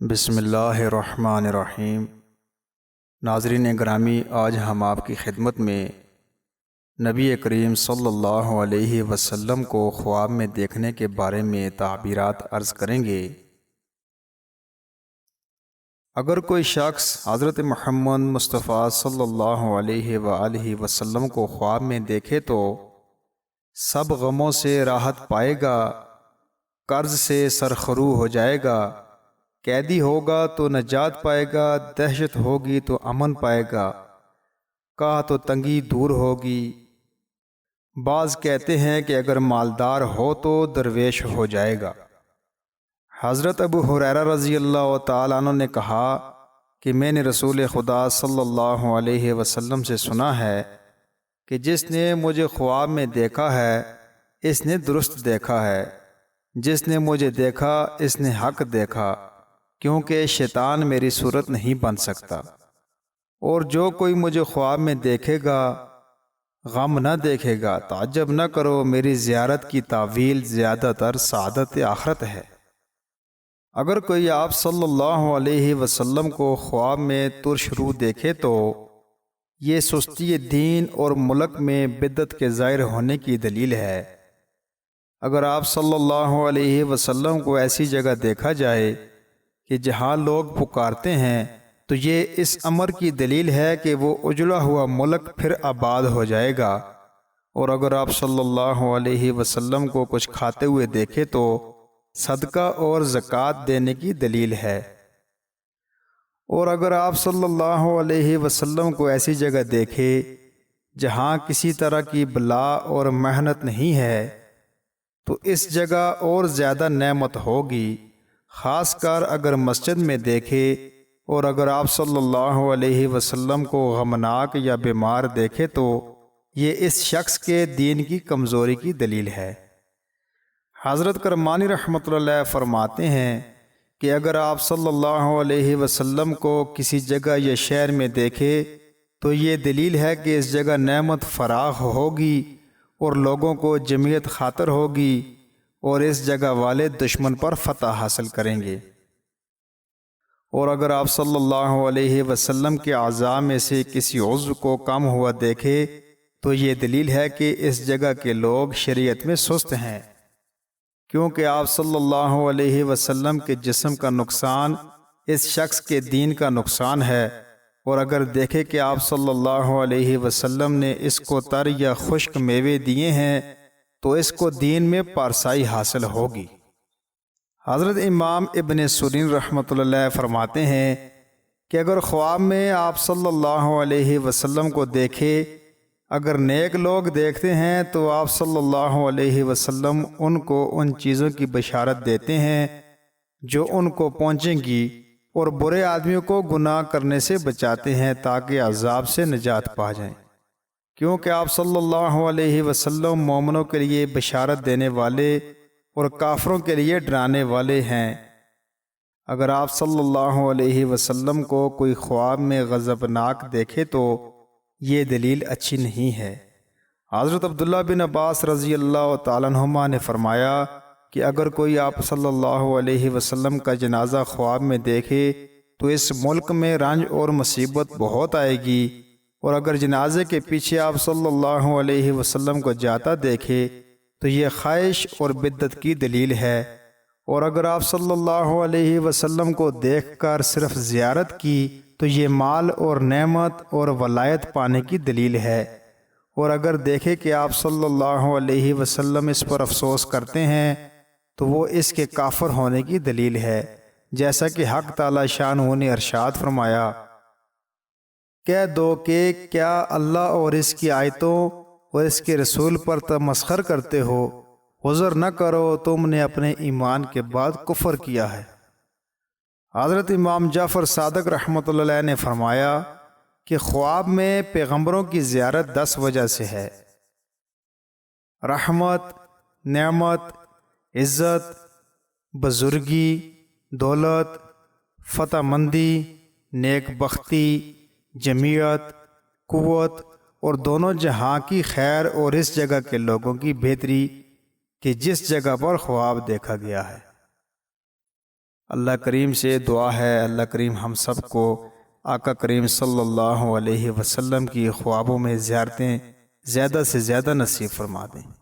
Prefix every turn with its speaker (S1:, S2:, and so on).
S1: بسم اللہ الرحمن الرحیم۔ ناظرین گرامی، آج ہم آپ کی خدمت میں نبی کریم صلی اللہ علیہ وسلم کو خواب میں دیکھنے کے بارے میں تعبیرات عرض کریں گے۔ اگر کوئی شخص حضرت محمد مصطفیٰ صلی اللہ علیہ وآلہ وسلم کو خواب میں دیکھے تو سب غموں سے راحت پائے گا، قرض سے سرخرو ہو جائے گا، قیدی ہوگا تو نجات پائے گا، دہشت ہوگی تو امن پائے گا، کہا تو تنگی دور ہوگی۔ بعض کہتے ہیں کہ اگر مالدار ہو تو درویش ہو جائے گا۔ حضرت ابو ہریرہ رضی اللہ تعالیٰ عنہ نے کہا کہ میں نے رسول خدا صلی اللہ علیہ وسلم سے سنا ہے کہ جس نے مجھے خواب میں دیکھا ہے اس نے درست دیکھا ہے، جس نے مجھے دیکھا اس نے حق دیکھا، کیونکہ شیطان میری صورت نہیں بن سکتا۔ اور جو کوئی مجھے خواب میں دیکھے گا غم نہ دیکھے گا، تعجب نہ کرو، میری زیارت کی تعویل زیادہ تر سعادت آخرت ہے۔ اگر کوئی آپ صلی اللہ علیہ وسلم کو خواب میں ترش رو دیکھے تو یہ سستی دین اور ملک میں بدعت کے ظاہر ہونے کی دلیل ہے۔ اگر آپ صلی اللہ علیہ وسلم کو ایسی جگہ دیکھا جائے کہ جہاں لوگ پکارتے ہیں تو یہ اس امر کی دلیل ہے کہ وہ اجڑا ہوا ملک پھر آباد ہو جائے گا۔ اور اگر آپ صلی اللہ علیہ وسلم کو کچھ کھاتے ہوئے دیکھے تو صدقہ اور زکوٰۃ دینے کی دلیل ہے۔ اور اگر آپ صلی اللہ علیہ وسلم کو ایسی جگہ دیکھے جہاں کسی طرح کی بلا اور محنت نہیں ہے تو اس جگہ اور زیادہ نعمت ہوگی، خاص کر اگر مسجد میں دیکھے۔ اور اگر آپ صلی اللہ علیہ وسلم کو غمناک یا بیمار دیکھے تو یہ اس شخص کے دین کی کمزوری کی دلیل ہے۔ حضرت کرمانی رحمۃ اللہ علیہ فرماتے ہیں کہ اگر آپ صلی اللہ علیہ وسلم کو کسی جگہ یا شہر میں دیکھے تو یہ دلیل ہے کہ اس جگہ نعمت فراخ ہوگی اور لوگوں کو جمعیت خاطر ہوگی اور اس جگہ والے دشمن پر فتح حاصل کریں گے۔ اور اگر آپ صلی اللہ علیہ وسلم کے اعضاء میں سے کسی عضو کو کم ہوا دیکھے تو یہ دلیل ہے کہ اس جگہ کے لوگ شریعت میں سست ہیں، کیونکہ آپ صلی اللہ علیہ وسلم کے جسم کا نقصان اس شخص کے دین کا نقصان ہے۔ اور اگر دیکھے کہ آپ صلی اللہ علیہ وسلم نے اس کو تر یا خشک میوے دیے ہیں تو اس کو دین میں پارسائی حاصل ہوگی۔ حضرت امام ابن سیرین رحمۃ اللہ علیہ فرماتے ہیں کہ اگر خواب میں آپ صلی اللہ علیہ وسلم کو دیکھے، اگر نیک لوگ دیکھتے ہیں تو آپ صلی اللہ علیہ وسلم ان کو ان چیزوں کی بشارت دیتے ہیں جو ان کو پہنچیں گی، اور برے آدمیوں کو گناہ کرنے سے بچاتے ہیں تاکہ عذاب سے نجات پا جائیں، کیونکہ آپ صلی اللہ علیہ وسلم مومنوں کے لیے بشارت دینے والے اور کافروں کے لیے ڈرانے والے ہیں۔ اگر آپ صلی اللہ علیہ وسلم کو کوئی خواب میں غضبناک دیکھے تو یہ دلیل اچھی نہیں ہے۔ حضرت عبداللہ بن عباس رضی اللہ تعالیٰ عنہما نے فرمایا کہ اگر کوئی آپ صلی اللہ علیہ وسلم کا جنازہ خواب میں دیکھے تو اس ملک میں رنج اور مصیبت بہت آئے گی، اور اگر جنازے کے پیچھے آپ صلی اللہ علیہ وسلم کو جاتا دیکھے تو یہ خواہش اور بدعت کی دلیل ہے، اور اگر آپ صلی اللہ علیہ وسلم کو دیکھ کر صرف زیارت کی تو یہ مال اور نعمت اور ولایت پانے کی دلیل ہے، اور اگر دیکھے کہ آپ صلی اللہ علیہ وسلم اس پر افسوس کرتے ہیں تو وہ اس کے کافر ہونے کی دلیل ہے، جیسا کہ حق تعالی شانہ نے ارشاد فرمایا، کہہ دو کہ کیا اللہ اور اس کی آیتوں اور اس کے رسول پر تمسخر کرتے ہو؟ عذر نہ کرو، تم نے اپنے ایمان کے بعد کفر کیا ہے۔ حضرت امام جعفر صادق رحمۃ اللہ علیہ نے فرمایا کہ خواب میں پیغمبروں کی زیارت 10 وجہ سے ہے: رحمت، نعمت، عزت، بزرگی، دولت، فتح مندی، نیک بختی، جمعیت، قوت اور دونوں جہاں کی خیر اور اس جگہ کے لوگوں کی بہتری کہ جس جگہ پر خواب دیکھا گیا ہے۔ اللہ کریم سے دعا ہے اللہ کریم ہم سب کو آقا کریم صلی اللہ علیہ وسلم کی خوابوں میں زیارتیں زیادہ سے زیادہ نصیب فرما دیں۔